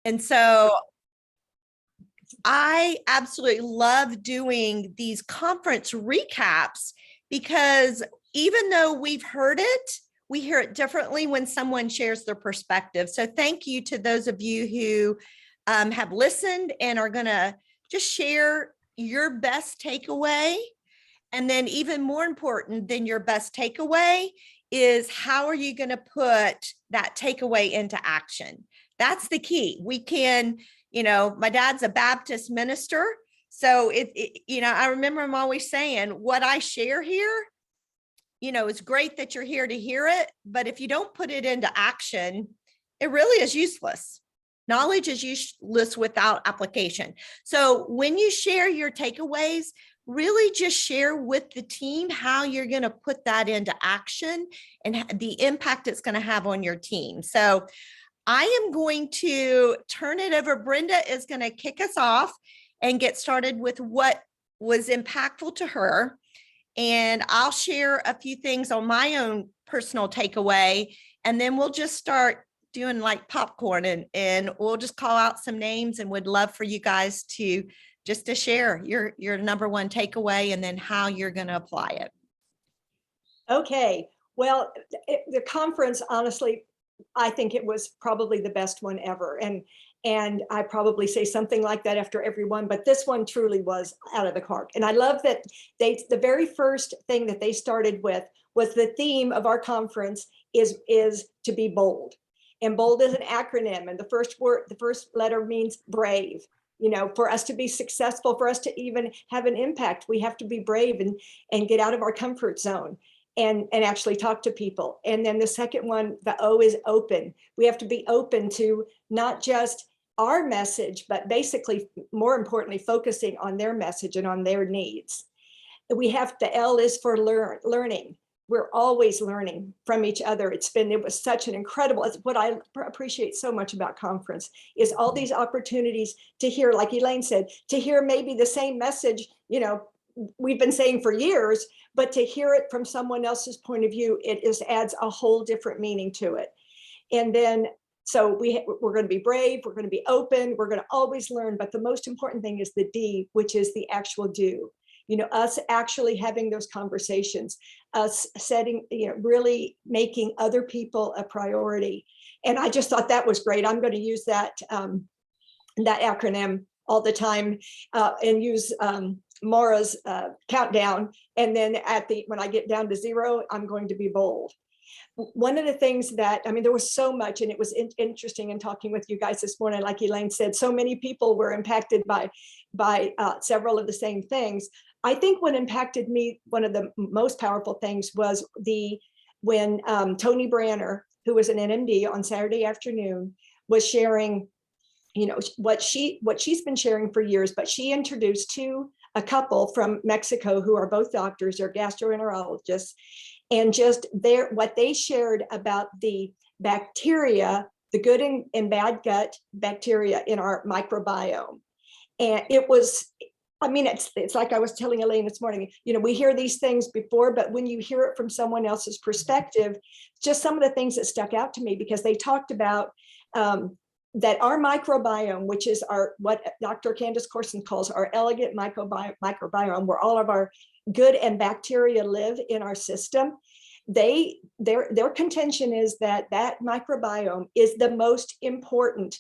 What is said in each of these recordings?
And so I absolutely love doing these conference recaps because even though we've heard it, we hear it differently when someone shares their perspective. So thank you to those of you who have listened and are going to just share your best takeaway. And then even more important than your best takeaway is how are you going to put that takeaway into action? That's the key. We can, my dad's a Baptist minister. So I remember him always saying what I share here, it's great that you're here to hear it, but if you don't put it into action, it really is useless. Knowledge is useless without application. So when you share your takeaways, really just share with the team how you're going to put that into action and the impact it's going to have on your team. So I am going to turn it over. Brenda is going to kick us off and get started with what was impactful to her. And I'll share a few things on my own personal takeaway, and then we'll just start doing like popcorn and we'll just call out some names, and would love for you guys to share your number one takeaway and then how you're going to apply it. Okay. Well, the conference, honestly, I think it was probably the best one ever. And I probably say something like that after every one, but this one truly was out of the park. And I love that the very first thing that they started with was the theme of our conference is to be bold. And bold is an acronym. And the first letter means brave. For us to be successful, for us to even have an impact, we have to be brave and get out of our comfort zone and actually talk to people. And then the second one, the O, is open. We have to be open to not just our message, but basically, more importantly, focusing on their message and on their needs. The L is for learning. We're always learning from each other. It was such an incredible, it's what I appreciate so much about conference is all these opportunities to hear, like Elaine said, to hear maybe the same message, we've been saying for years, but to hear it from someone else's point of view, it just adds a whole different meaning to it. And then, so we're going to be brave, we're going to be open, we're going to always learn, but the most important thing is the D, which is the actual do. Us actually having those conversations, us setting, really making other people a priority. And I just thought that was great. I'm going to use that acronym all the time and use Maura's countdown. And then when I get down to 0, I'm going to be bold. One of the things that, there was so much, and it was interesting in talking with you guys this morning, like Elaine said, so many people were impacted by several of the same things. I think what impacted me, one of the most powerful things was when Tony Branner, who was an NMD on Saturday afternoon, was sharing, what she's been sharing for years, but she introduced a couple from Mexico who are both doctors, they're gastroenterologists, and just what they shared about the bacteria, the good and bad gut bacteria in our microbiome. And it was, it's like I was telling Elaine this morning, we hear these things before, but when you hear it from someone else's perspective, just some of the things that stuck out to me, because they talked about that our microbiome, which is what Dr. Candace Corson calls our elegant microbiome, where all of our good and bacteria live in our system, their contention is that microbiome is the most important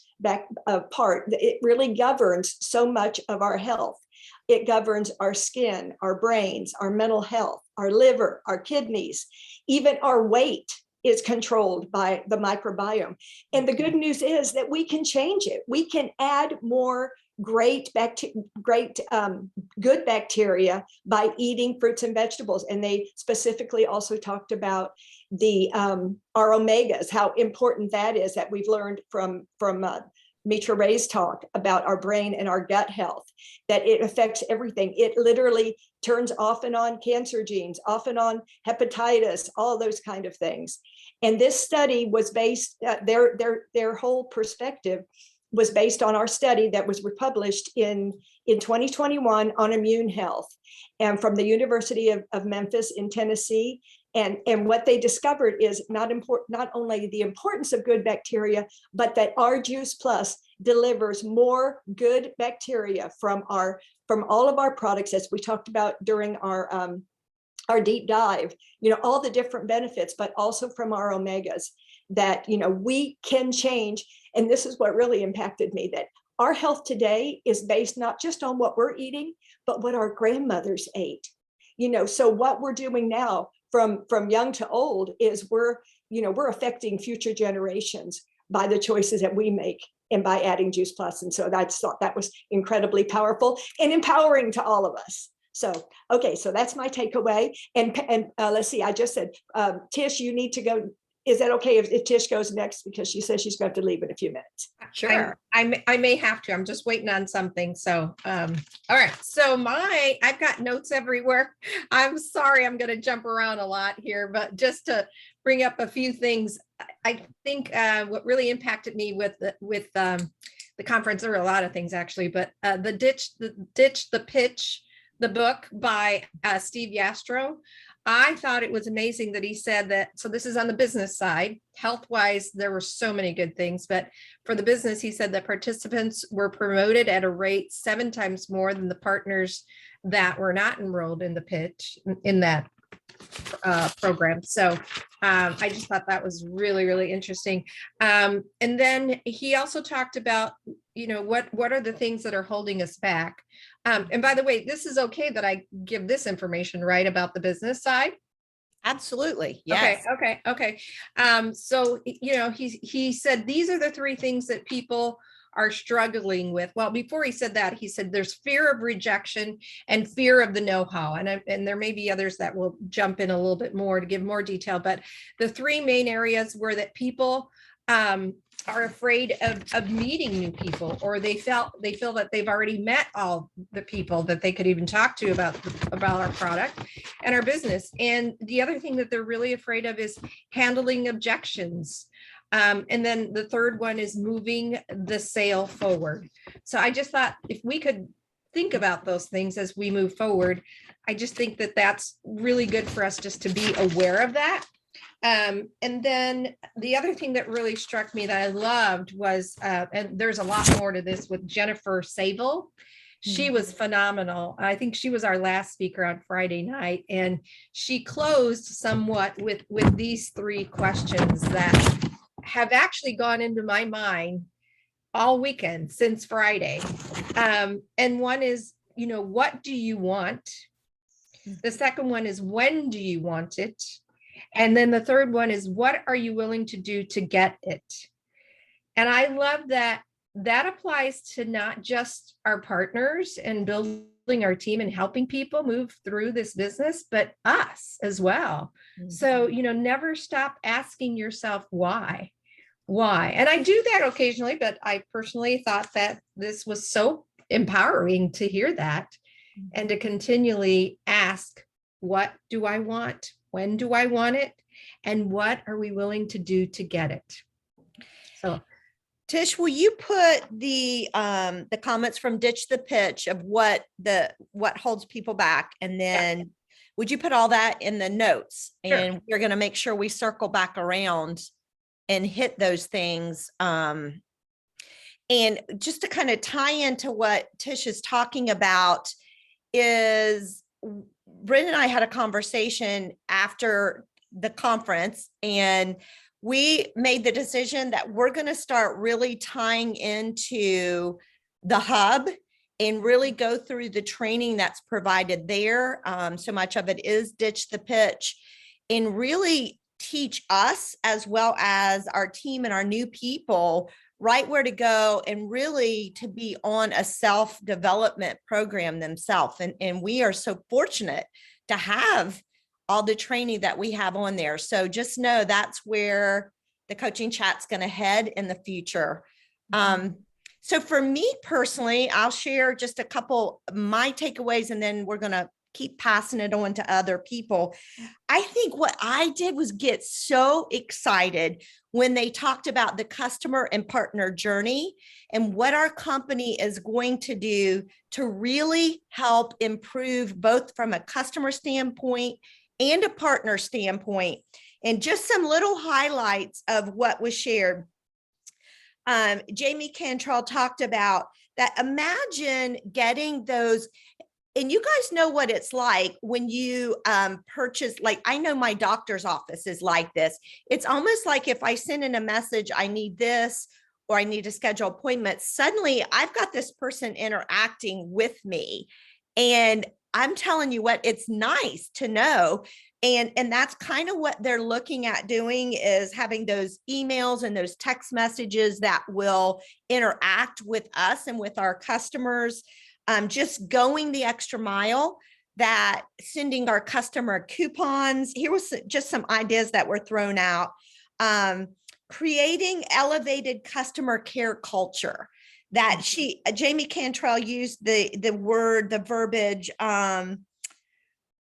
part. It really governs so much of our health. It governs our skin, our brains, our mental health, our liver, our kidneys, even our weight is controlled by the microbiome. And the good news is that we can change it. We can add more good bacteria by eating fruits and vegetables. And they specifically also talked about our omegas, how important that is, that we've learned from Mitra Ray's talk about our brain and our gut health, that it affects everything. It literally turns off and on cancer genes, off and on hepatitis, all those kind of things. And this study was based, their whole perspective was based on our study that was republished in 2021 on immune health, and from the University of Memphis in Tennessee And what they discovered is not only the importance of good bacteria, but that our Juice Plus delivers more good bacteria from all of our products, as we talked about during our deep dive, all the different benefits, but also from our omegas that, we can change. And this is what really impacted me, that our health today is based not just on what we're eating, but what our grandmothers ate. So what we're doing now from young to old is we're affecting future generations by the choices that we make and by adding Juice Plus. And so I just thought that was incredibly powerful and empowering to all of us. So, okay, so that's my takeaway. And let's see, I just said, Tish, you need to go. Is that okay if Tish goes next? Because she says she's going to leave in a few minutes. Sure. I may have to. I'm just waiting on something. So, all right. So I've got notes everywhere. I'm sorry, I'm going to jump around a lot here, but just to bring up a few things, I think what really impacted me with the conference, there were a lot of things actually, but the Ditch the Pitch, the book by Steve Yastrow. I thought it was amazing that he said that, so this is on the business side, health-wise, there were so many good things, but for the business, he said that participants were promoted at a rate 7 times more than the partners that were not enrolled in the pitch, in that program. So I just thought that was really, really interesting. And then he also talked about, what are the things that are holding us back? And by the way, this is okay that I give this information, right, about the business side? Absolutely. Yes. Okay. So, he said, these are the 3 things that people are struggling with. Well, before he said that, he said there's fear of rejection and fear of the know-how. And there may be others that will jump in a little bit more to give more detail, but the 3 main areas were that people are afraid of meeting new people, or they feel that they've already met all the people that they could even talk to about our product and our business. And the other thing that they're really afraid of is handling objections. And then the third one is moving the sale forward. So I just thought if we could think about those things as we move forward, I just think that that's really good for us just to be aware of that. And then the other thing that really struck me that I loved was, and there's a lot more to this with Jennifer Sable. She was phenomenal. I think she was our last speaker on Friday night, and she closed somewhat with these 3 questions that have actually gone into my mind all weekend since Friday. And one is, what do you want? The second one is, when do you want it? And then the third one is, what are you willing to do to get it? And I love that applies to not just our partners and building our team and helping people move through this business, but us as well. Mm-hmm. So, never stop asking yourself why. And I do that occasionally, but I personally thought that this was so empowering to hear that and to continually ask, what do I want? When do I want it? And what are we willing to do to get it? So, Tish, will you put the comments from Ditch the Pitch of what holds people back, and then would you put all that in the notes? And sure. We're going to make sure we circle back around and hit those things. And just to kind of tie into what Tish is talking about is, Brenda and I had a conversation after the conference, and we made the decision that we're going to start really tying into the hub and really go through the training that's provided there. So much of it is Ditch the Pitch, and really teach us as well as our team and our new people right where to go and really to be on a self-development program themselves. And we are so fortunate to have all the training that we have on there. So just know that's where the coaching chat's going to head in the future. So for me personally, I'll share just a couple of my takeaways, and then we're going to keep passing it on to other people. I think what I did was get so excited when they talked about the customer and partner journey and what our company is going to do to really help improve both from a customer standpoint and a partner standpoint. And just some little highlights of what was shared. Jamie Cantrell talked about that. Imagine getting those, and you guys know what it's like when you purchase, like, I know my doctor's office is like this. It's almost like if I send in a message, I need this, or I need to schedule appointments, suddenly I've got this person interacting with me. And I'm telling you what, it's nice to know. And that's kind of what they're looking at doing, is having those emails and those text messages that will interact with us and with our customers. Just going the extra mile, that sending our customer coupons. Here was just some ideas that were thrown out. Creating elevated customer care culture. That Jamie Cantrell used the verbiage,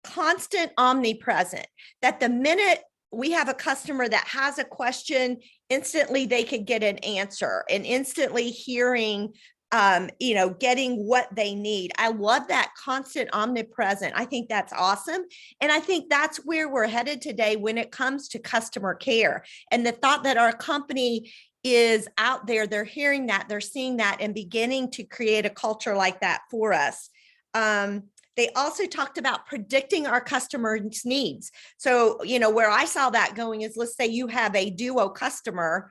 constant omnipresent, that the minute we have a customer that has a question, instantly they could get an answer, and instantly hearing, getting what they need. I love that constant omnipresent. I think that's awesome. And I think that's where we're headed today when it comes to customer care. And the thought that our company is out there, they're hearing that, they're seeing that, and beginning to create a culture like that for us. They also talked about predicting our customers' needs. So, where I saw that going is, let's say you have a duo customer.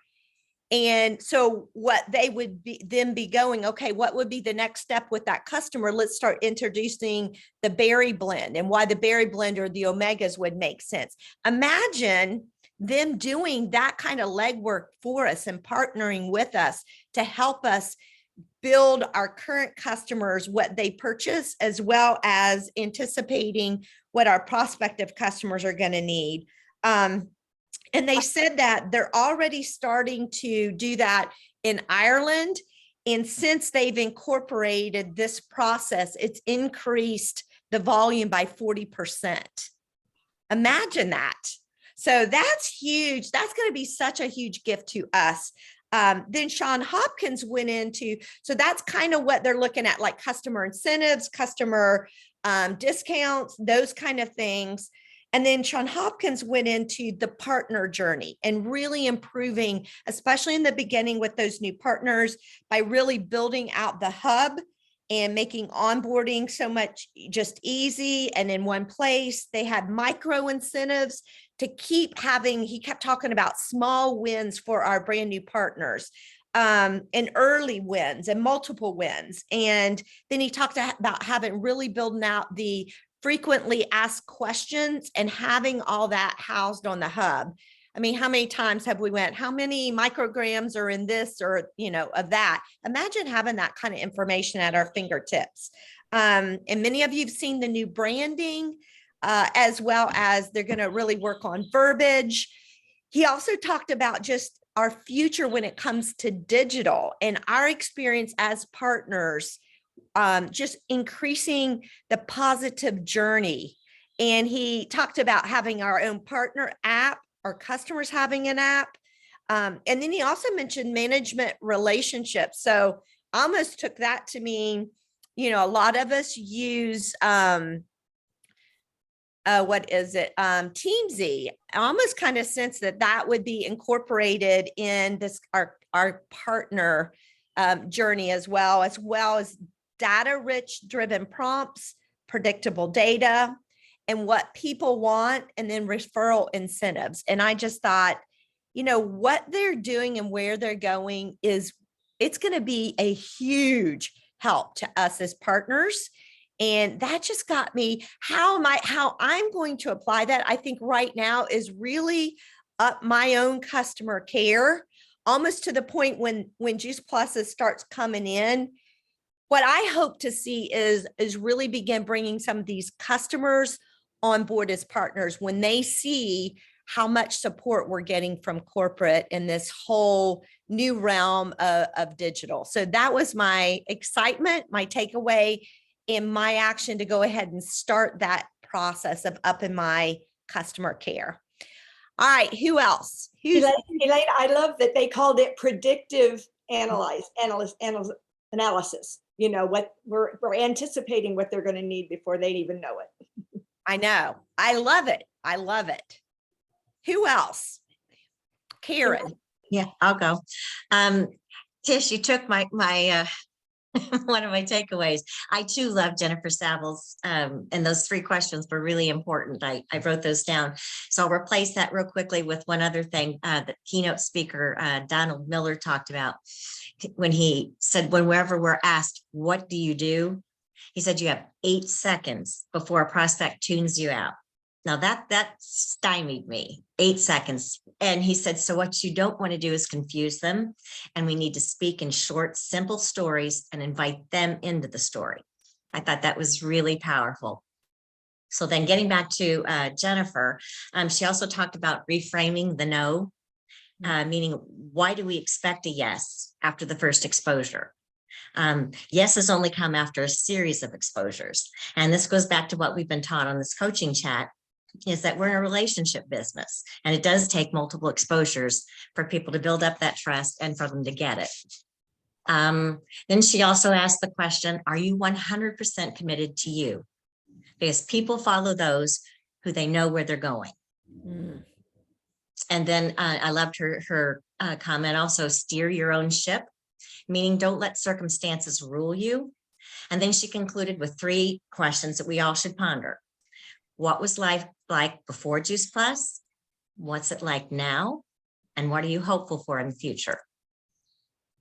And so what they would be going, okay, what would be the next step with that customer? Let's start introducing the berry blend, and why the berry blend or the omegas would make sense. Imagine them doing that kind of legwork for us and partnering with us to help us build our current customers what they purchase, as well as anticipating what our prospective customers are going to need. And they said that they're already starting to do that in Ireland. And since they've incorporated this process, it's increased the volume by 40%. Imagine that. So that's huge. That's going to be such a huge gift to us. Then Sean Hopkins went into, so that's kind of what they're looking at, like customer incentives, customer discounts, those kind of things. And then Sean Hopkins went into the partner journey and really improving, especially in the beginning with those new partners, by really building out the hub and making onboarding so much just easy and in one place. They had micro incentives to keep having, he kept talking about small wins for our brand new partners, and early wins and multiple wins. And then he talked about having really building out the frequently asked questions and having all that housed on the hub. I mean, how many times have we went, how many micrograms are in this, or, of that? Imagine having that kind of information at our fingertips. And many of you have seen the new branding, as well as they're going to really work on verbiage. He also talked about just our future when it comes to digital and our experience as partners, just increasing the positive journey. And he talked about having our own partner app, our customers having an app. And then he also mentioned management relationships. So I almost took that to mean, a lot of us use, Teamsy. I almost kind of sense that would be incorporated in this, our partner journey, as well as data-rich driven prompts, predictable data, and what people want, and then referral incentives. And I just thought, what they're doing and where they're going it's going to be a huge help to us as partners. And that just got me, how I'm going to apply that, I think right now, is really up my own customer care, almost to the point when Juice Plus starts coming in. What I hope to see is really begin bringing some of these customers on board as partners when they see how much support we're getting from corporate in this whole new realm of digital. So that was my excitement, my takeaway, in my action to go ahead and start that process of upping my customer care. All right, who else? Elaine, I love that they called it predictive analysis. What we're anticipating what they're going to need before they even know it. I know. I love it. I love it. Who else? Karen. Yeah, I'll go. Tish, you took my one of my takeaways. I too love Jennifer Savile's, and those 3 questions were really important. I wrote those down. So I'll replace that real quickly with one other thing that keynote speaker Donald Miller talked about when he said, whenever we're asked, what do you do? He said, you have 8 seconds before a prospect tunes you out. Now that stymied me, 8 seconds. And he said, so what you don't want to do is confuse them. And we need to speak in short, simple stories and invite them into the story. I thought that was really powerful. So then getting back to Jennifer, she also talked about reframing the no, meaning why do we expect a yes after the first exposure? Yeses only come after a series of exposures. And this goes back to what we've been taught on this coaching chat, is that we're in a relationship business, and it does take multiple exposures for people to build up that trust and for them to get it. Then she also asked the question, are you 100% committed to you? Because people follow those who they know where they're going. Mm. And then I loved her comment also, steer your own ship, meaning don't let circumstances rule you. And then she concluded with 3 questions that we all should ponder. What was life like before Juice Plus? What's it like now? And what are you hopeful for in the future?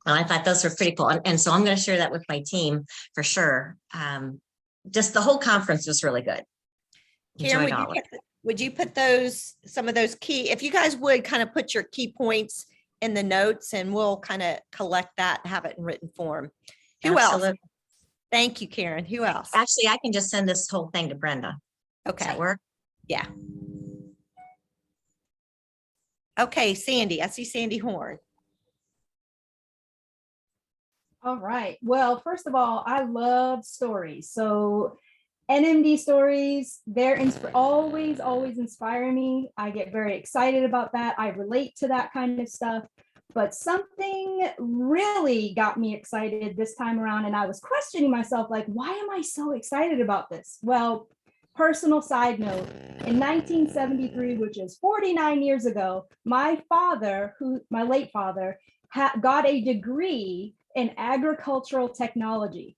Well, I thought those were pretty cool. And so I'm going to share that with my team for sure. Just the whole conference was really good. Karen, would you put some of those key, if you guys would kind of put your key points in the notes, and we'll kind of collect that and have it in written form. Who else? Thank you, Karen. Who else? Actually, I can just send this whole thing to Brenda. Okay. Does that work? Yeah. Okay, Sandy. I see Sandy Horn. All right. Well, first of all, I love stories. So NMD stories, they're always inspire me. I get very excited about that. I relate to that kind of stuff. But something really got me excited this time around. And I was questioning myself, like, why am I so excited about this? Well, personal side note, in 1973, which is 49 years ago, my late father, got a degree in agricultural technology.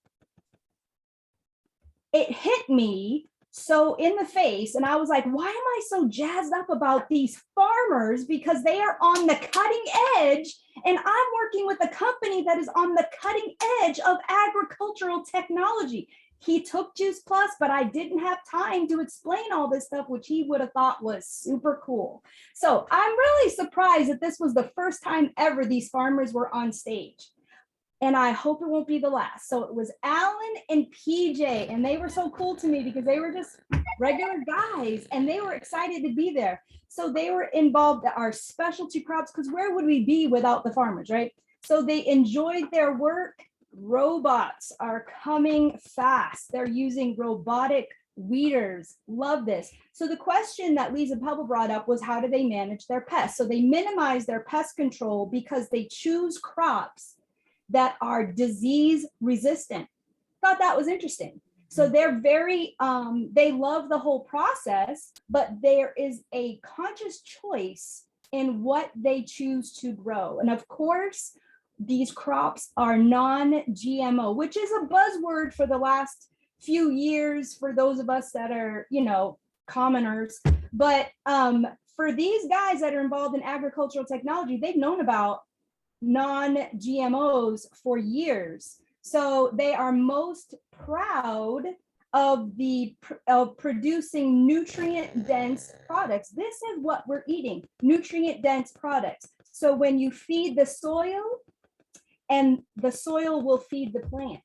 It hit me so in the face, and I was like, why am I so jazzed up about these farmers? Because they are on the cutting edge, and I'm working with a company that is on the cutting edge of agricultural technology. He took Juice Plus, but I didn't have time to explain all this stuff, which he would have thought was super cool. So I'm really surprised that this was the first time ever these farmers were on stage. And I hope it won't be the last. So it was Alan and PJ, and they were so cool to me because they were just regular guys and they were excited to be there. So they were involved in our specialty crops, because where would we be without the farmers, right? So they enjoyed their work. Robots are coming fast. They're using robotic weeders. Love this. So the question that Lisa Pebble brought up was, how do they manage their pests? So they minimize their pest control because they choose crops that are disease resistant. Thought that was interesting. So they're very, they love the whole process, but there is a conscious choice in what they choose to grow. And of course, these crops are non-GMO, which is a buzzword for the last few years for those of us that are, commoners. But for these guys that are involved in agricultural technology, they've known about non-GMOs for years. So they are most proud of producing nutrient-dense products. This is what we're eating, nutrient-dense products. So when you feed the soil, and the soil will feed the plant.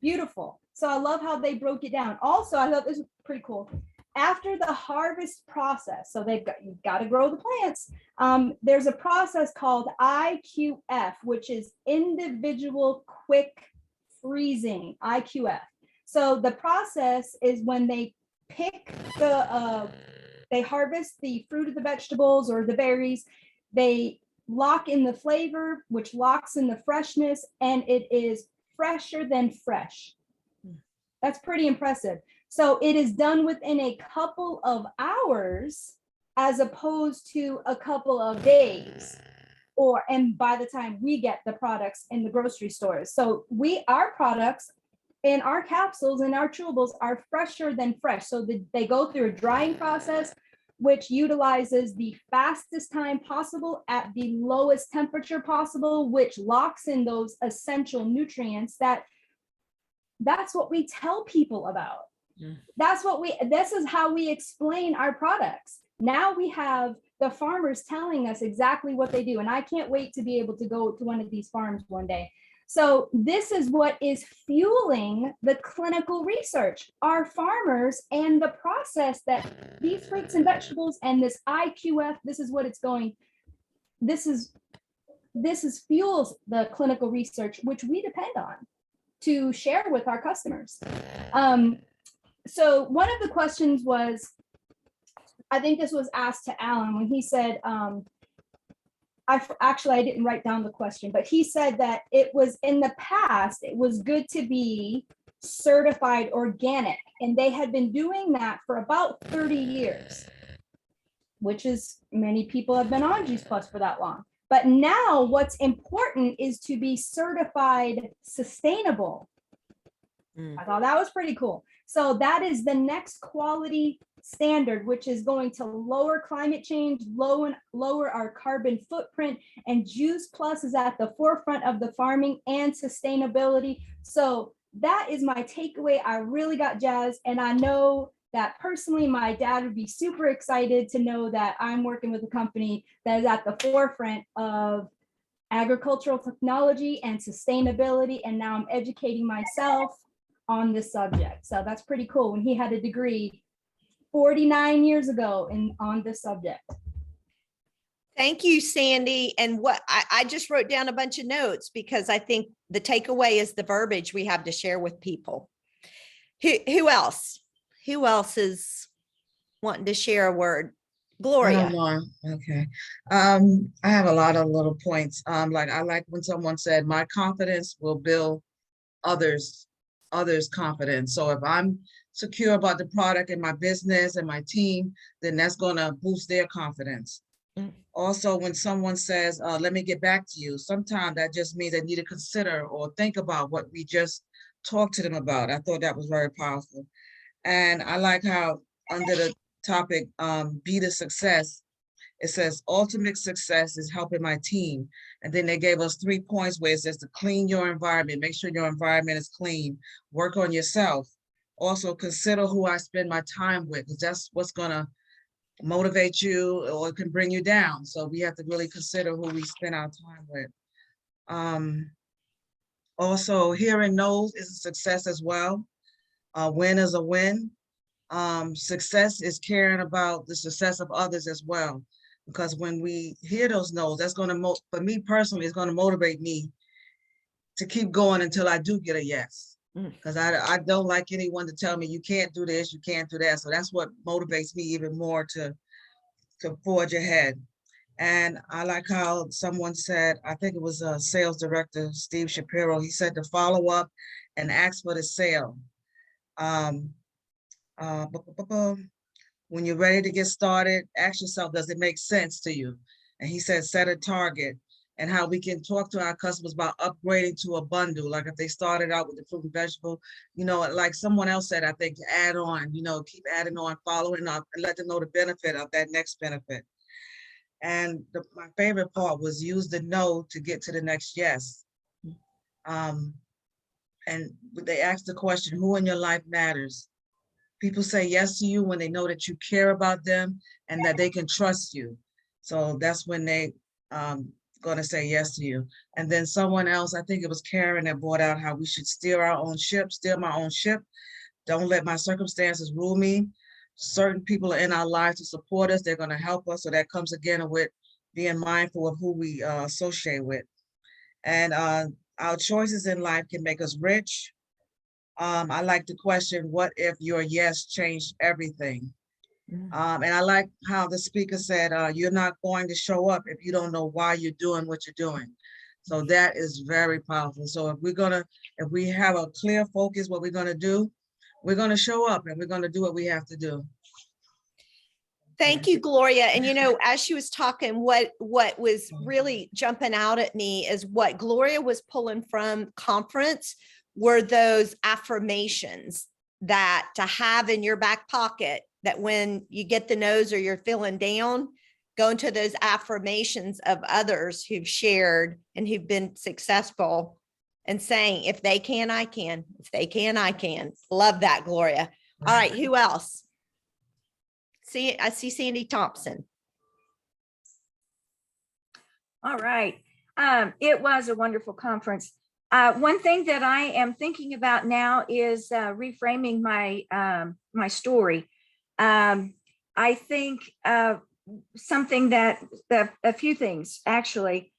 Beautiful. So I love how they broke it down. Also, I thought this was pretty cool. After the harvest process, so you've got to grow the plants. There's a process called IQF, which is individual quick freezing, IQF. So the process is when they pick they harvest the fruit of the vegetables or the berries, they lock in the flavor, which locks in the freshness, and it is fresher than fresh. That's pretty impressive. So it is done within a couple of hours as opposed to a couple of days. And by the time we get the products in the grocery stores. So our products and our capsules and our chewables are fresher than fresh. So they go through a drying process, which utilizes the fastest time possible at the lowest temperature possible, which locks in those essential nutrients. That's what we tell people about. This is how we explain our products. Now we have the farmers telling us exactly what they do. And I can't wait to be able to go to one of these farms one day. So this is what is fueling the clinical research, our farmers, and the process that these fruits and vegetables and this IQF, this is what it's going. This is fuels the clinical research, which we depend on to share with our customers. So one of the questions was, I think this was asked to Alan when he said, I didn't write down the question, but he said that it was in the past, it was good to be certified organic. And they had been doing that for about 30 years, which is many people have been on Juice Plus for that long. But now what's important is to be certified sustainable. I thought that was pretty cool. So that is the next quality standard, which is going to lower climate change, lower our carbon footprint, and Juice Plus is at the forefront of the farming and sustainability. So that is my takeaway. I really got jazzed, and I know that personally my dad would be super excited to know that I'm working with a company that is at the forefront of agricultural technology and sustainability, and now I'm educating myself on this subject. So that's pretty cool. When he had a degree 49 years ago on this subject. Thank you, Sandy. And what I just wrote down a bunch of notes because I think the takeaway is the verbiage we have to share with people. Who else? Who else is wanting to share a word? Gloria. Okay. I have a lot of little points. Like I like when someone said, my confidence will build others' confidence. So if I'm secure about the product and my business and my team, then that's going to boost their confidence. Also, when someone says, let me get back to you, sometimes that just means they need to consider or think about what we just talked to them about. I thought that was very powerful. And I like how under the topic, be the success, it says ultimate success is helping my team. And then they gave us 3 points where it says to clean your environment, make sure your environment is clean, work on yourself. Also consider who I spend my time with, because that's what's gonna motivate you or it can bring you down. So we have to really consider who we spend our time with. Also, hearing no's is a success as well. A win is a win. Success is caring about the success of others as well. Because when we hear those no's, that's gonna, for me personally, it's gonna motivate me to keep going until I do get a yes. Because I don't like anyone to tell me you can't do this, you can't do that. So that's what motivates me even more to forge ahead. And I like how someone said, I think it was a sales director, Steve Shapiro, he said to follow up and ask for the sale. When you're ready to get started, ask yourself, does it make sense to you? And he said, set a target. And how we can talk to our customers about upgrading to a bundle. Like if they started out with the fruit and vegetable, you know, like someone else said, I think to add on, you know, keep adding on, following up and let them know the benefit of that next benefit. And my favorite part was use the no to get to the next yes. And they asked the question, who in your life matters? People say yes to you when they know that you care about them and that they can trust you. So that's when they, going to say yes to you. And then someone else, I think it was Karen, that brought out how we should steer our own ship, steer my own ship. Don't let my circumstances rule me. Certain people are in our lives to support us. They're going to help us. So that comes again with being mindful of who we associate with. And our choices in life can make us rich. I like the question, what if your yes changed everything? And I like how the speaker said, you're not going to show up if you don't know why you're doing what you're doing. So that is very powerful. So if we have a clear focus, what we're gonna do, we're going to show up and we're going to do what we have to do. Thank you, Gloria. And as she was talking, what was really jumping out at me is what Gloria was pulling from conference were those affirmations that to have in your back pocket, that when you get the nose or you're feeling down, go into those affirmations of others who've shared and who've been successful and saying, if they can, I can. If they can, I can. Love that, Gloria. All right, who else? I see Sandy Thompson. All right. It was a wonderful conference. One thing that I am thinking about now is reframing my story. I think something that a few things actually.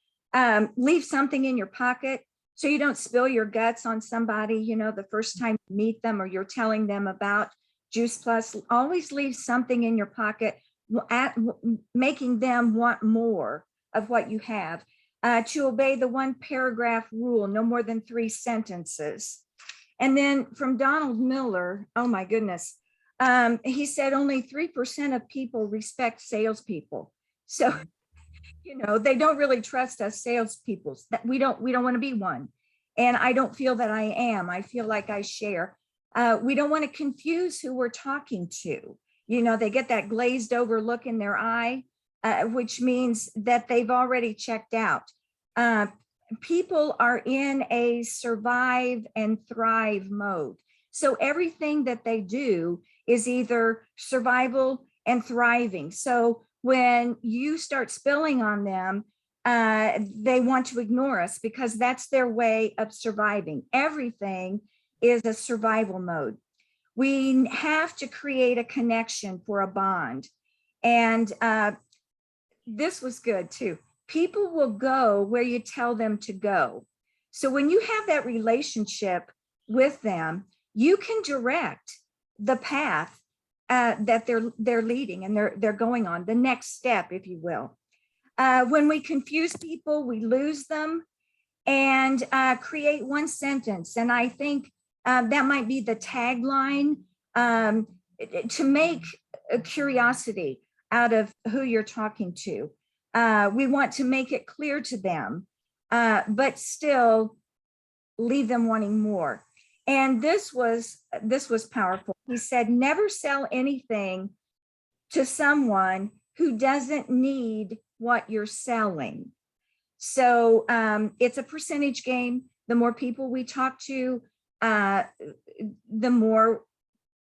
Leave something in your pocket so you don't spill your guts on somebody, the first time you meet them or you're telling them about Juice Plus. Always leave something in your pocket, making them want more of what you have. To obey the 1 paragraph rule, no more than 3 sentences. And then from Donald Miller, oh my goodness, he said only 3% of people respect salespeople. So, they don't really trust us salespeople. That we don't want to be one. And I don't feel that I am. I feel like I share. We don't want to confuse who we're talking to. They get that glazed over look in their eye, which means that they've already checked out. People are in a survive and thrive mode. So everything that they do is either survival and thriving. So when you start spilling on them, they want to ignore us because that's their way of surviving. Everything is a survival mode. We have to create a connection for a bond. And this was good too. People will go where you tell them to go. So when you have that relationship with them, you can direct the path that they're leading and they're going on, the next step, if you will. When we confuse people, we lose them. And create 1 sentence. And I think that might be the tagline, to make a curiosity out of who you're talking to. We want to make it clear to them, but still leave them wanting more. And this was powerful. He said, never sell anything to someone who doesn't need what you're selling. So it's a percentage game. The more people we talk to, the more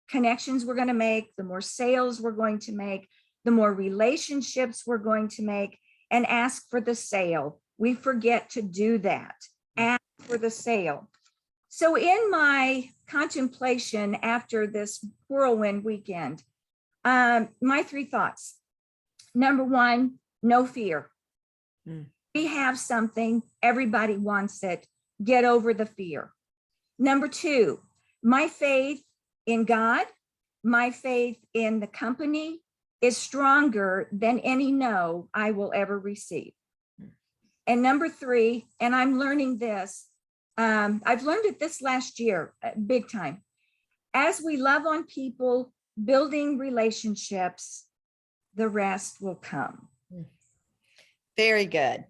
connections we're going to make, the more sales we're going to make, the more relationships we're going to make, and ask for the sale. We forget to do that. Ask for the sale. So in my contemplation after this whirlwind weekend, my 3 thoughts. Number 1, no fear. We have something, everybody wants it. Get over the fear. Number 2, my faith in God, my faith in the company is stronger than any no I will ever receive. And number 3, and I'm learning this, I've learned it this last year, big time. As we love on people, building relationships, the rest will come. Very good.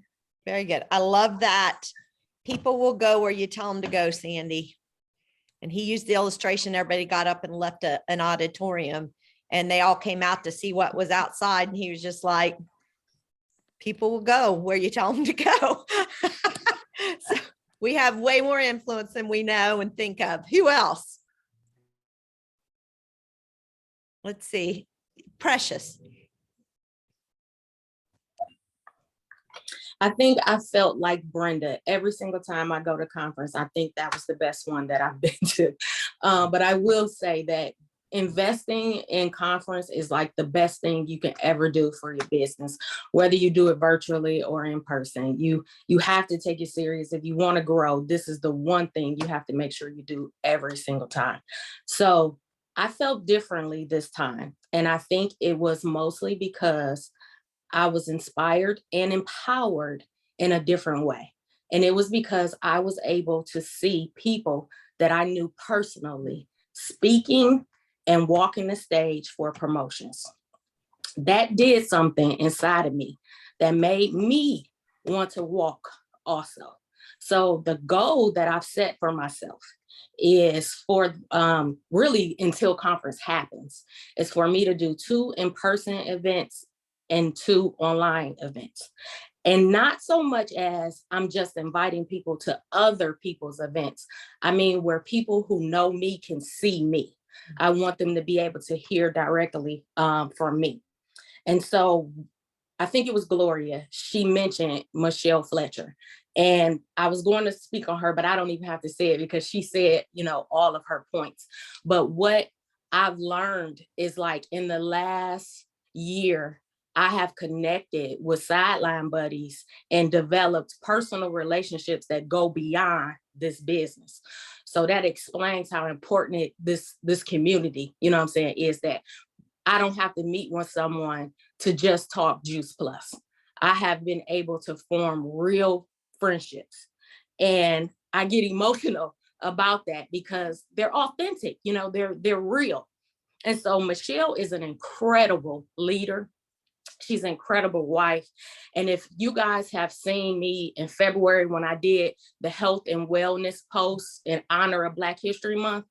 Very good. I love that. People will go where you tell them to go, Sandy. And he used the illustration. Everybody got up and left an auditorium and they all came out to see what was outside. And he was just like, people will go where you tell them to go. So we have way more influence than we know and think of. Who else? Let's see. Precious. I think I felt like Brenda every single time I go to conference. I think that was the best one that I've been to. But I will say that investing in conference is like the best thing you can ever do for your business, whether you do it virtually or in person. You have to take it serious. If you want to grow, this is the one thing you have to make sure you do every single time. So I felt differently this time. And I think it was mostly because I was inspired and empowered in a different way. And it was because I was able to see people that I knew personally speaking and walking the stage for promotions. That did something inside of me that made me want to walk also. So the goal that I've set for myself is for really until conference happens, is for me to do 2 in-person events and 2 online events. And not so much as I'm just inviting people to other people's events. I mean, where people who know me can see me. I want them to be able to hear directly from me. And so I think it was Gloria, she mentioned Michelle Fletcher. And I was going to speak on her, but I don't even have to say it because she said, you know, all of her points. But what I've learned is, like, in the last year, I have connected with sideline buddies and developed personal relationships that go beyond this business. So that explains how important this community, you know what I'm saying, is, that I don't have to meet with someone to just talk Juice Plus. I have been able to form real friendships. And I get emotional about that because they're authentic, you know, they're real. And so Michelle is an incredible leader. She's an incredible wife. And if you guys have seen me in February when I did the health and wellness post in honor of Black History Month,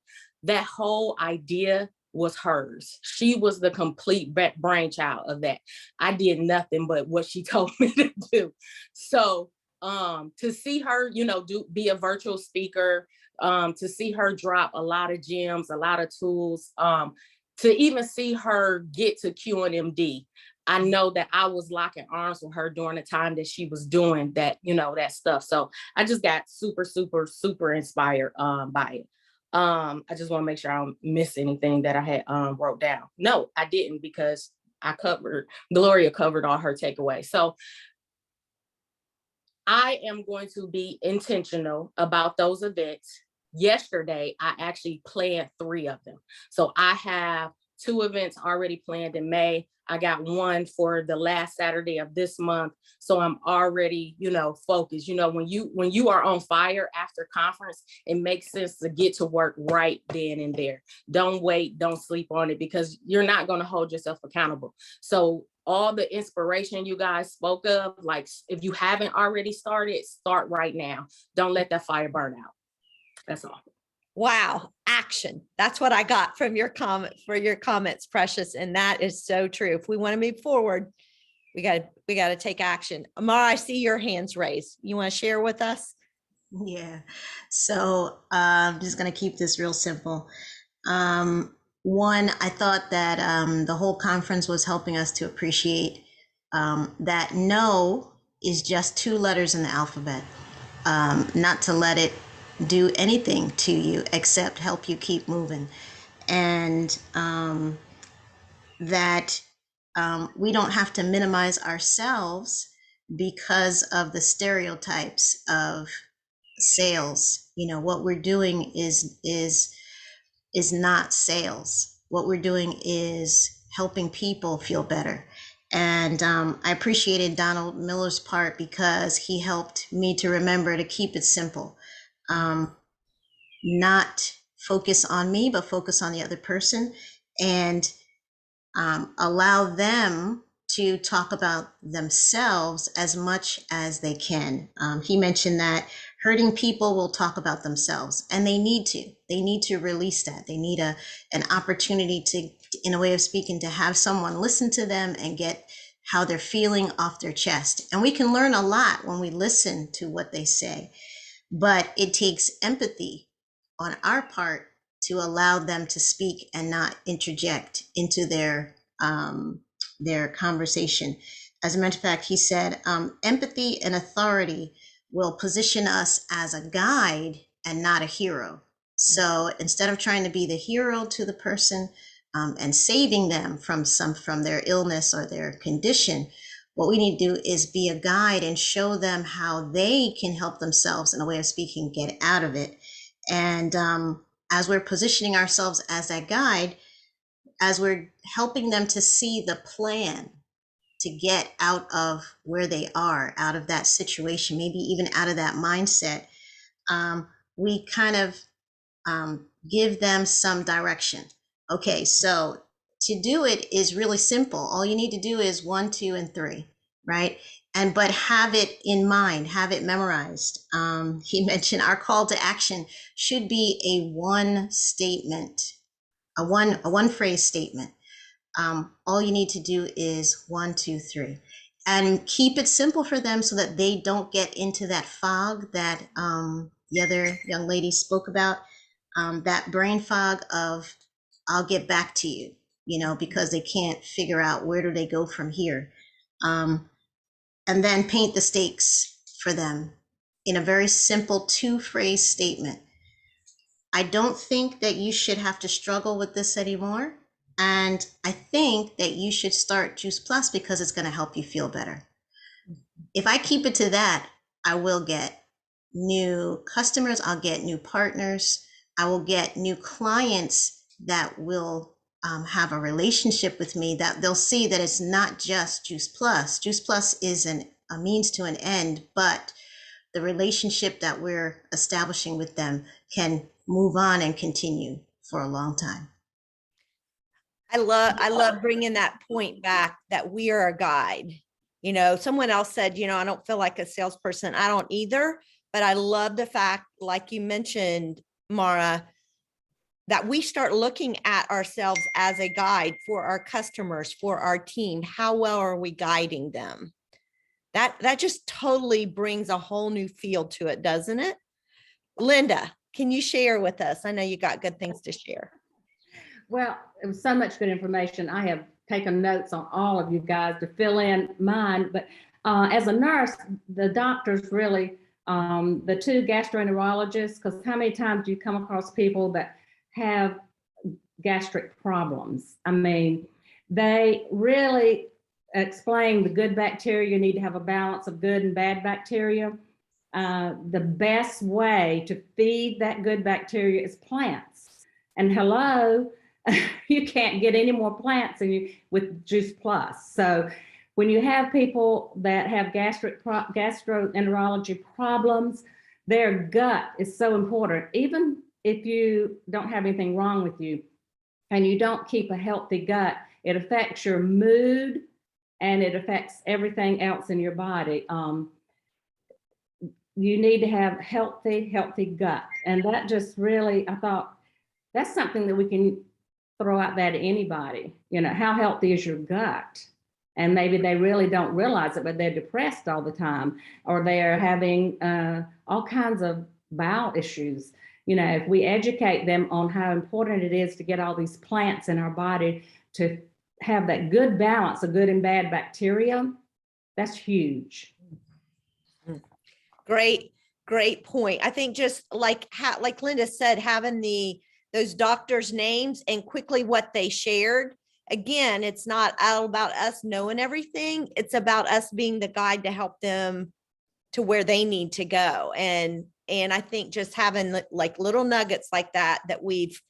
that whole idea was hers. She was the complete brainchild of that. I did nothing but what she told me to do. So to see her, you know, be a virtual speaker, to see her drop a lot of gems, a lot of tools, to even see her get to QNMD. I know that I was locking arms with her during the time that she was doing that, you know, that stuff. So I just got super, super, super inspired by it. I just want to make sure I don't miss anything that I had wrote down. No, I didn't, because Gloria covered all her takeaways. So I am going to be intentional about those events. Yesterday, I actually planned 3 of them. So I have 2 events already planned in May. I got one for the last Saturday of this month. So I'm already, you know, focused. You know, when you are on fire after conference, it makes sense to get to work right then and there. Don't wait, don't sleep on it, because you're not going to hold yourself accountable. So all the inspiration you guys spoke of, like, if you haven't already started, start right now. Don't let that fire burn out. That's all. Wow, action. That's what I got from your comments, Precious. And that is so true. If we want to move forward, we got to take action. Amara, I see your hands raised. You want to share with us? Yeah. So I'm just going to keep this real simple. One, I thought that the whole conference was helping us to appreciate that no is just 2 letters in the alphabet. Not to let it do anything to you except help you keep moving. And that we don't have to minimize ourselves because of the stereotypes of sales. You know, what we're doing is not sales. What we're doing is helping people feel better. And I appreciated Donald Miller's part, because he helped me to remember to keep it simple. Not focus on me, but focus on the other person, and allow them to talk about themselves as much as they can. He mentioned that hurting people will talk about themselves, and they need to release that. They need an opportunity to, in a way of speaking, to have someone listen to them and get how they're feeling off their chest. And we can learn a lot when we listen to what they say, but it takes empathy on our part to allow them to speak and not interject into their conversation. As a matter of fact, he said, empathy and authority will position us as a guide and not a hero. So instead of trying to be the hero to the person and saving them from their illness or their condition, what we need to do is be a guide and show them how they can help themselves, in a way of speaking, get out of it. And as we're positioning ourselves as that guide, as we're helping them to see the plan to get out of where they are, out of that situation, maybe even out of that mindset, we kind of give them some direction. Okay, so to do it is really simple. All you need to do is 1, 2, and 3, right? But have it in mind, have it memorized. He mentioned our call to action should be a one phrase statement. All you need to do is 1, 2, 3, and keep it simple for them so that they don't get into that fog that the other young lady spoke about, that brain fog of I'll get back to you, because they can't figure out where do they go from here. And then paint the stakes for them in a very simple 2-phrase statement. I don't think that you should have to struggle with this anymore. And I think that you should start Juice Plus because it's going to help you feel better. If I keep it to that, I will get new customers. I'll get new partners. I will get new clients that will have a relationship with me, that they'll see that it's not just Juice Plus. Juice Plus is a means to an end, but the relationship that we're establishing with them can move on and continue for a long time. I love bringing that point back that we are a guide. Someone else said, I don't feel like a salesperson. I don't either, but I love the fact, like you mentioned, Mara, that we start looking at ourselves as a guide for our customers, for our team. How well are we guiding them? That just totally brings a whole new feel to it, doesn't it? Linda, can you share with us? I know you got good things to share. Well, it was so much good information. I have taken notes on all of you guys to fill in mine, but as a nurse, the doctors really, the 2 gastroenterologists, because how many times do you come across people that have gastric problems? I mean, they really explain the good bacteria. You need to have a balance of good and bad bacteria. The best way to feed that good bacteria is plants. And hello, you can't get any more plants with Juice Plus. So when you have people that have gastroenterology problems, their gut is so important. Even if you don't have anything wrong with you and you don't keep a healthy gut, it affects your mood and it affects everything else in your body. You need to have healthy gut. And that just really, I thought, that's something that we can throw out there to anybody. How healthy is your gut? And maybe they really don't realize it, but they're depressed all the time, or they're having all kinds of bowel issues. If we educate them on how important it is to get all these plants in our body to have that good balance of good and bad bacteria, that's huge. Great point. I think just like Linda said, having those doctors' names and quickly what they shared. Again, it's not all about us knowing everything. It's about us being the guide to help them to where they need to go. And I think just having like little nuggets like that we've,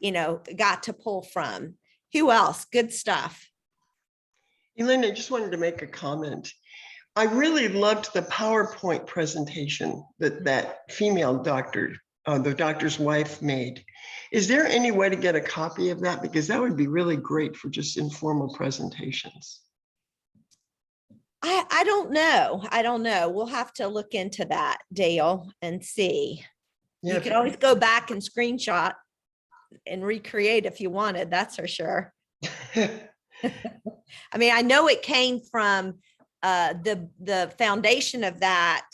got to pull from. Who else? Good stuff. Elaine, I just wanted to make a comment. I really loved the PowerPoint presentation that female doctor, the doctor's wife made. Is there any way to get a copy of that? Because that would be really great for just informal presentations. I don't know. We'll have to look into that, Dale, and see. Yeah, you can always go back and screenshot and recreate if you wanted. That's for sure. I mean, I know it came from the foundation of that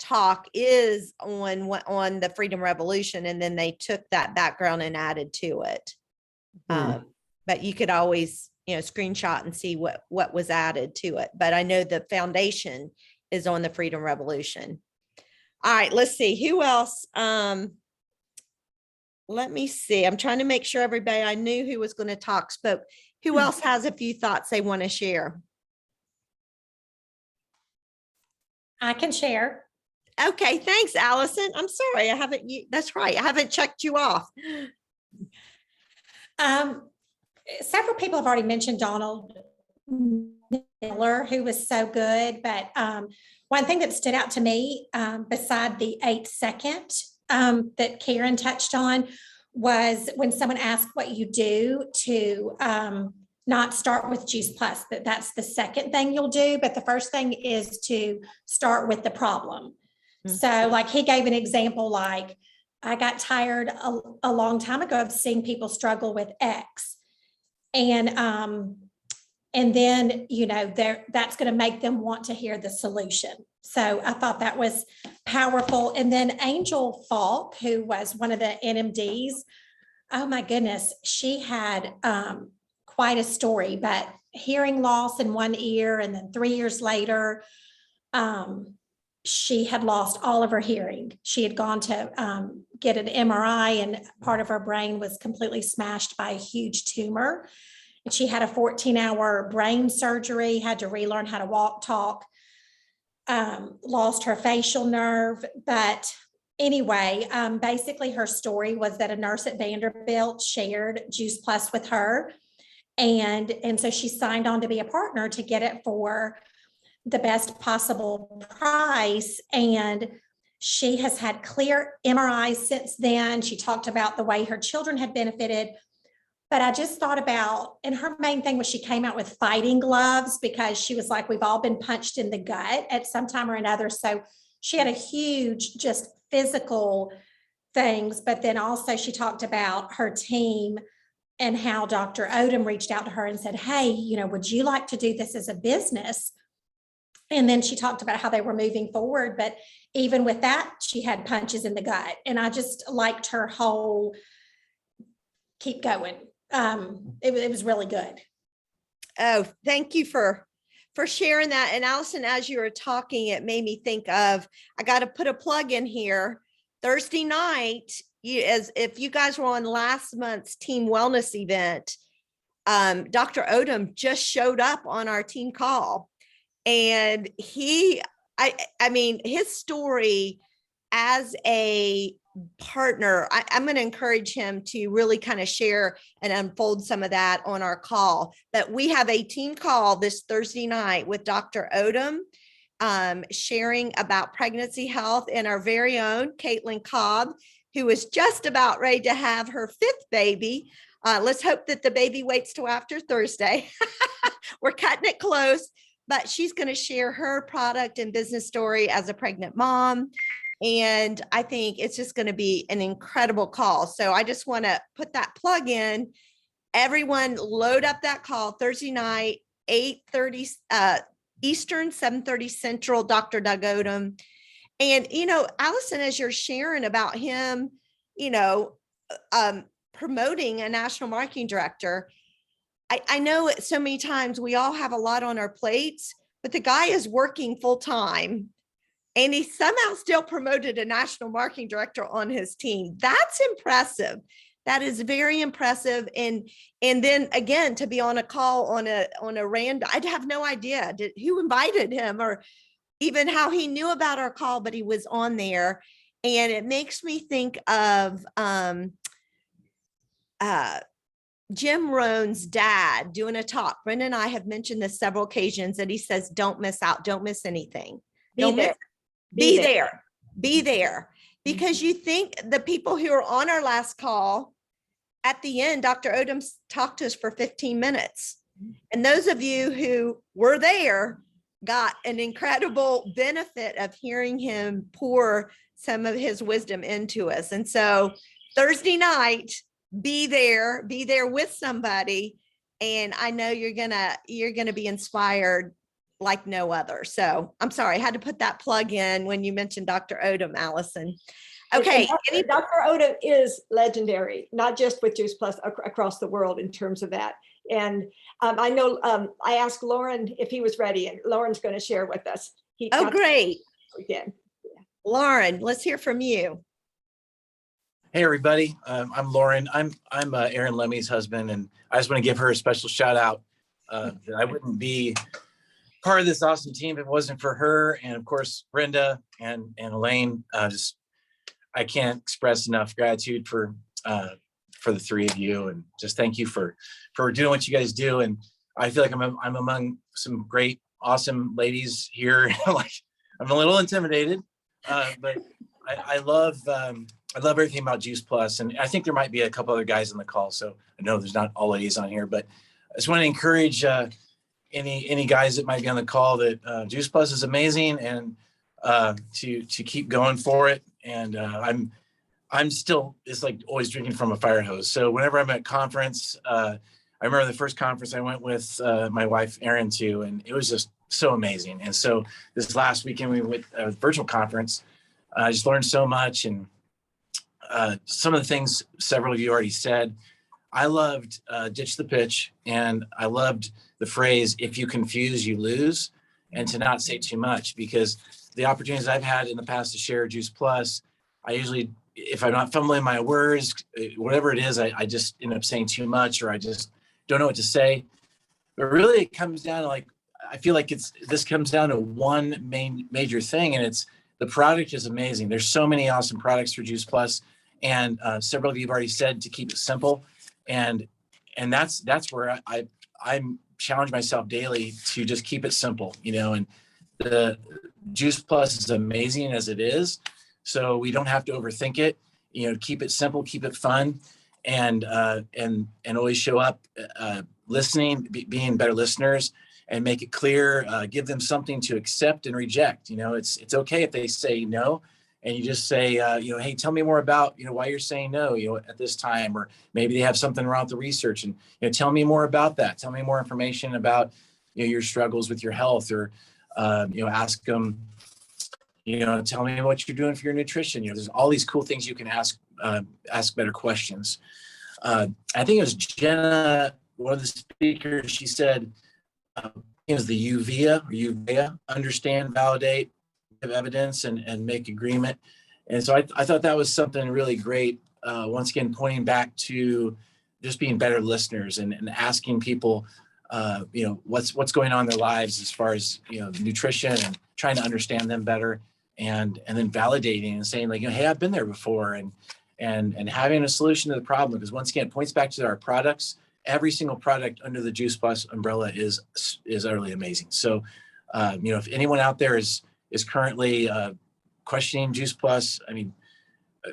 talk is on the Freedom Revolution, and then they took that background and added to it. But you could always, screenshot and see what was added to it. But I know the foundation is on the Freedom Revolution. All right, let's see who else. Let me see. I'm trying to make sure everybody I knew who was going to talk spoke. Who else has a few thoughts they want to share? I can share. Okay, thanks, Allison. I'm sorry, I haven't. That's right, I haven't checked you off. Several people have already mentioned Donald Miller, who was so good. But one thing that stood out to me, beside the 8-second that Karen touched on was when someone asked what you do to not start with Juice Plus, that's the second thing you'll do. But the first thing is to start with the problem. So like he gave an example, like I got tired a long time ago of seeing people struggle with X. And then, you know, that's going to make them want to hear the solution. So I thought that was powerful. And then Angel Falk, who was one of the NMDs, oh my goodness, she had quite a story, but hearing loss in one ear, and then 3 years later, she had lost all of her hearing. She had gone to get an MRI, and part of her brain was completely smashed by a huge tumor. And she had a 14-hour brain surgery, had to relearn how to walk, talk, lost her facial nerve. But anyway, basically her story was that a nurse at Vanderbilt shared Juice Plus with her. And so she signed on to be a partner to get it for the best possible price. And she has had clear MRIs since then. She talked about the way her children had benefited. But I just thought about, and her main thing was she came out with fighting gloves because she was like, we've all been punched in the gut at some time or another. So she had a huge, just physical things. But then also she talked about her team and how Dr. Odom reached out to her and said, hey, you know, would you like to do this as a business? And then she talked about how they were moving forward. But even with that, she had punches in the gut. And I just liked her whole keep going. It was really good. Oh, thank you for sharing that. And Allison, as you were talking, it made me think of, I got to put a plug in here. Thursday night, as if you guys were on last month's team wellness event, Dr. Odom just showed up on our team call. And I mean, his story as a partner, I'm going to encourage him to really kind of share and unfold some of that on our call. But we have a team call this Thursday night with Dr. Odom, sharing about pregnancy health, and our very own Caitlin Cobb, who is just about ready to have her 5th baby. Let's hope that the baby waits till after Thursday. We're cutting it close, but she's going to share her product and business story as a pregnant mom. And I think it's just going to be an incredible call. So I just want to put that plug in. Everyone load up that call Thursday night, 8:30 Eastern, 7:30 Central, Dr. Doug Odom. And, you know, Allison, as you're sharing about him, you know, promoting a national marketing director, I know so many times we all have a lot on our plates, but the guy is working full time. And he somehow still promoted a national marketing director on his team. That's impressive. That is very impressive. And then again, to be on a call on a random, I'd have no idea who invited him or even how he knew about our call, but he was on there. And it makes me think of Jim Rohn's dad doing a talk. Brenda and I have mentioned this several occasions, and he says, don't miss out. Don't miss anything. Be there. Because you think the people who are on our last call, at the end, Dr. Odom talked to us for 15 minutes. And those of you who were there got an incredible benefit of hearing him pour some of his wisdom into us. And so Thursday night, be there with somebody. And I know you're gonna be inspired like no other. So I'm sorry, I had to put that plug in when you mentioned Dr. Odom, Allison. Okay. And Dr. Odom is legendary, not just with Juice Plus, across the world in terms of that. And I know I asked Lauren if he was ready, and Lauren's going to share with us. Oh, great. Again. Yeah. Lauren, let's hear from you. Hey, everybody. I'm Lauren. I'm Erin Lemmy's husband, and I just want to give her a special shout out. That I wouldn't be part of this awesome team if it wasn't for her, and of course Brenda and Elaine. I can't express enough gratitude for the three of you, and just thank you for doing what you guys do. And I feel like I'm among some great, awesome ladies here. Like, I'm a little intimidated, but I love everything about Juice Plus, and I think there might be a couple other guys on the call. So I know there's not all ladies on here, but I just want to encourage any guys that might be on the call that Juice Plus is amazing, and to keep going for it. And I'm still, it's like always drinking from a fire hose. So whenever I'm at conference, I remember the first conference I went with my wife Erin to, and it was just so amazing. And so this last weekend we went a virtual conference. I just learned so much, and some of the things several of you already said. I loved Ditch the Pitch, and I loved the phrase, if you confuse, you lose, and to not say too much, because the opportunities I've had in the past to share Juice Plus, I usually, if I'm not fumbling my words, whatever it is, I just end up saying too much, or I just don't know what to say. But really it comes down to, like, I feel like this comes down to one major thing, and it's the product is amazing. There's so many awesome products for Juice Plus, and several of you have already said to keep it simple. And that's where I'm challenge myself daily to just keep it simple, and the Juice Plus is amazing as it is. So we don't have to overthink it, keep it simple, keep it fun, and always show up, listening, being better listeners, and make it clear, give them something to accept and reject. It's okay if they say no, and you just say, hey, tell me more about, why you're saying no, at this time, or maybe they have something wrong with the research, and, tell me more about that. Tell me more information about, your struggles with your health, or, ask them, tell me what you're doing for your nutrition. There's all these cool things you can ask better questions. I think it was Jenna, one of the speakers, she said, it was the UVEA, understand, validate, give evidence, and make agreement. And so I thought that was something really great. Once again, pointing back to just being better listeners, and asking people, what's going on in their lives as far as, nutrition, and trying to understand them better, and then validating and saying, like, hey, I've been there before, and having a solution to the problem. Because once again, it points back to our products. Every single product under the Juice Plus umbrella is utterly amazing. So, if anyone out there is currently questioning Juice Plus, I mean,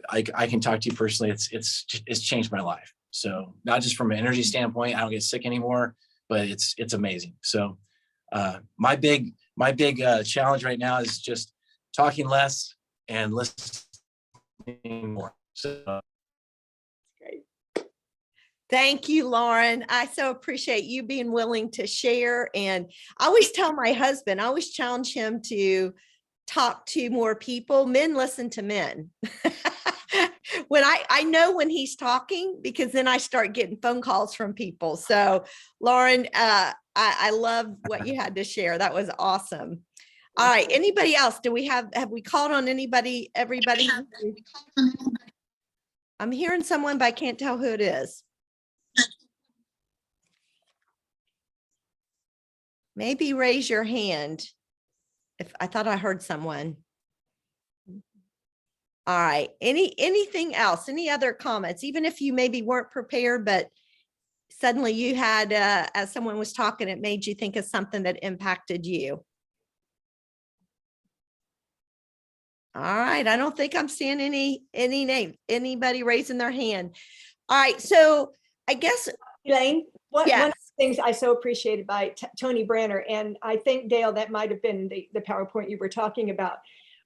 I can talk to you personally. It's changed my life. So not just from an energy standpoint, I don't get sick anymore, but it's amazing. So my big challenge right now is just talking less and listening more. So. Thank you, Lauren. I so appreciate you being willing to share. And I always tell my husband, I always challenge him to talk to more people. Men listen to men. When I know when he's talking, because then I start getting phone calls from people. So Lauren, I love what you had to share. That was awesome. All right. Anybody else? Have we called on everybody? I'm hearing someone, but I can't tell who it is. Maybe raise your hand. If I thought I heard someone. All right. Anything else? Any other comments? Even if you maybe weren't prepared, but suddenly you had, as someone was talking, it made you think of something that impacted you. All right. I don't think I'm seeing anybody raising their hand. All right. So I guess, Elaine, one of the things I so appreciated by Tony Branner, and I think, Dale, that might have been the PowerPoint you were talking about,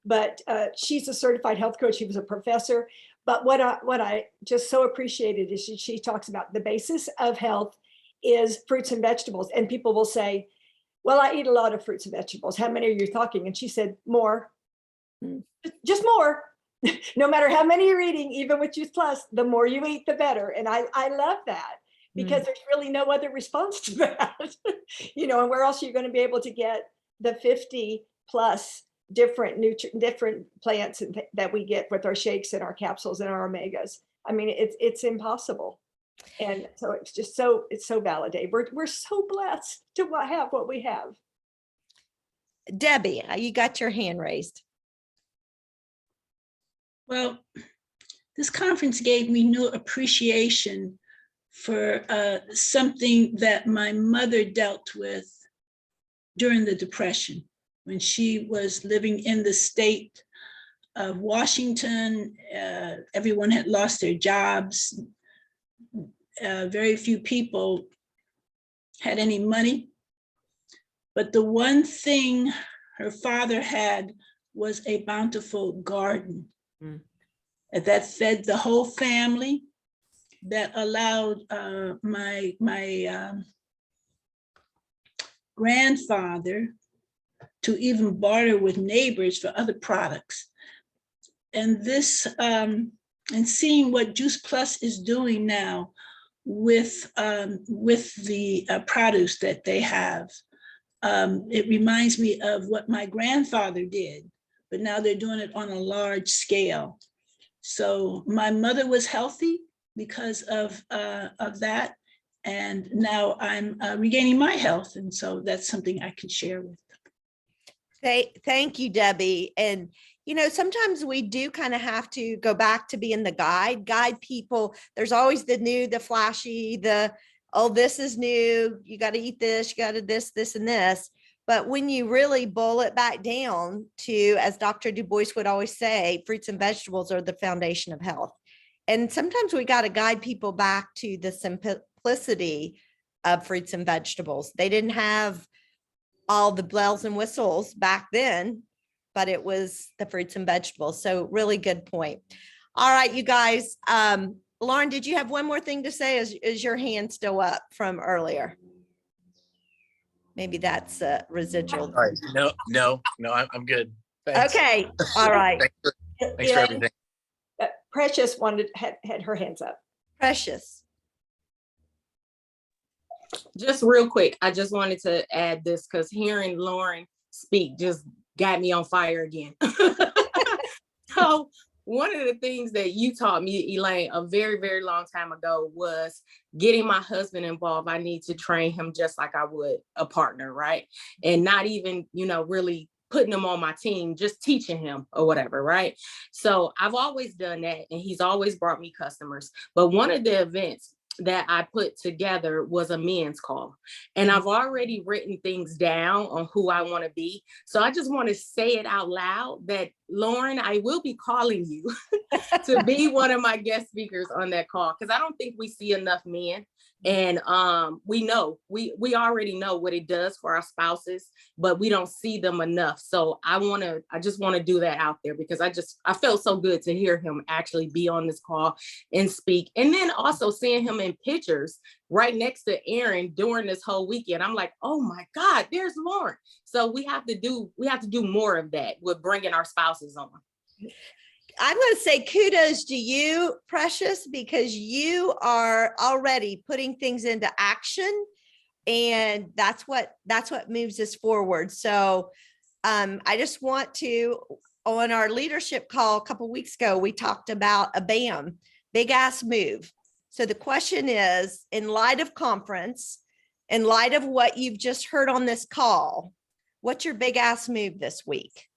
but she's a certified health coach. She was a professor. But what I just so appreciated is she talks about the basis of health is fruits and vegetables. And people will say, well, I eat a lot of fruits and vegetables. How many are you talking? And she said, more, just more. No matter how many you're eating, even with Juice Plus, the more you eat, the better. And I love that, because there's really no other response to that. And where else are you going to be able to get the 50 plus different plants that we get with our shakes and our capsules and our omegas? I mean, it's impossible. And so it's just it's so validated. We're so blessed to have what we have. Debbie, you got your hand raised. Well, this conference gave me new appreciation for something that my mother dealt with during the Depression, when she was living in the state of Washington. Everyone had lost their jobs. Very few people had any money. But the one thing her father had was a bountiful garden that fed the whole family, that allowed my grandfather to even barter with neighbors for other products. And this, and seeing what Juice Plus is doing now with the produce that they have, it reminds me of what my grandfather did, but now they're doing it on a large scale. So my mother was healthy because of that. And now I'm regaining my health. And so that's something I can share with them. Thank you, Debbie. And, you know, sometimes we do kind of have to go back to being the guide people. There's always the new, the flashy, oh, this is new. You got to eat this, you got to this, and this. But when you really boil it back down to, as Dr. Du Bois would always say, fruits and vegetables are the foundation of health. And sometimes we got to guide people back to the simplicity of fruits and vegetables. They didn't have all the bells and whistles back then, but it was the fruits and vegetables. So really good point. All right, you guys. Lauren, did you have one more thing to say? Is your hand still up from earlier? Maybe that's a residual. All right. No, I'm good. Thanks. Okay. All right. Thanks for everything. Precious had her hands up. Precious. Just real quick, I just wanted to add this because hearing Lauren speak just got me on fire again. So one of the things that you taught me, Elaine, a very, very long time ago was getting my husband involved. I need to train him just like I would a partner, right? And not even, really putting him on my team, just teaching him or whatever, right? So I've always done that, and he's always brought me customers. But one of the events that I put together was a men's call. And I've already written things down on who I want to be. So I just want to say it out loud that, Lauren, I will be calling you to be one of my guest speakers on that call, because I don't think we see enough men. And we already know what it does for our spouses, but we don't see them enough. So I just want to do that out there, because I felt so good to hear him actually be on this call and speak. And then also seeing him in pictures right next to Aaron during this whole weekend. I'm like, oh my God, there's Lauren. So we have to do more of that with bringing our spouses on. I'm going to say kudos to you, Precious, because you are already putting things into action, and that's what moves us forward. So I just want to, on our leadership call a couple of weeks ago, we talked about a BAM, big ass move. So the question is, in light of conference, in light of what you've just heard on this call, what's your big ass move this week?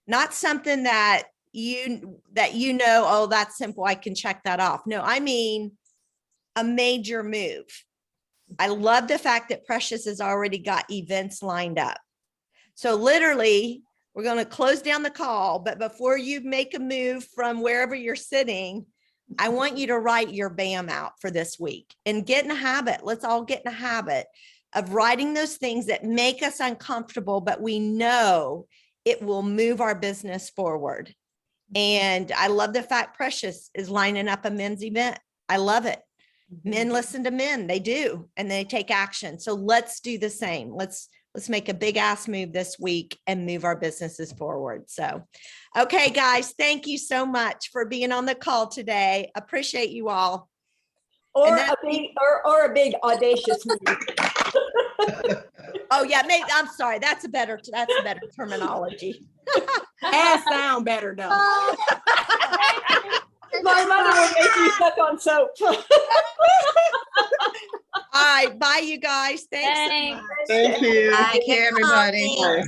Not something that oh, that's simple, I can check that off. No, I mean a major move. I love the fact that Precious has already got events lined up. So literally, we're going to close down the call, but before you make a move from wherever you're sitting, I want you to write your BAM out for this week and get in a habit. Let's all get in a habit of writing those things that make us uncomfortable, but we know it will move our business forward. And I love the fact Precious is lining up a men's event. I love it. Men listen to men, they do, and they take action. So let's do the same. Let's make a big ass move this week and move our businesses forward. So, okay, guys, thank you so much for being on the call today. Appreciate you all. Or a big audacious move. Oh yeah, maybe, I'm sorry. That's a better terminology. Ass sound better though. My mother would make you suck on soap. All right, bye you guys. Thanks. Thank you. Take care, everybody. Bye.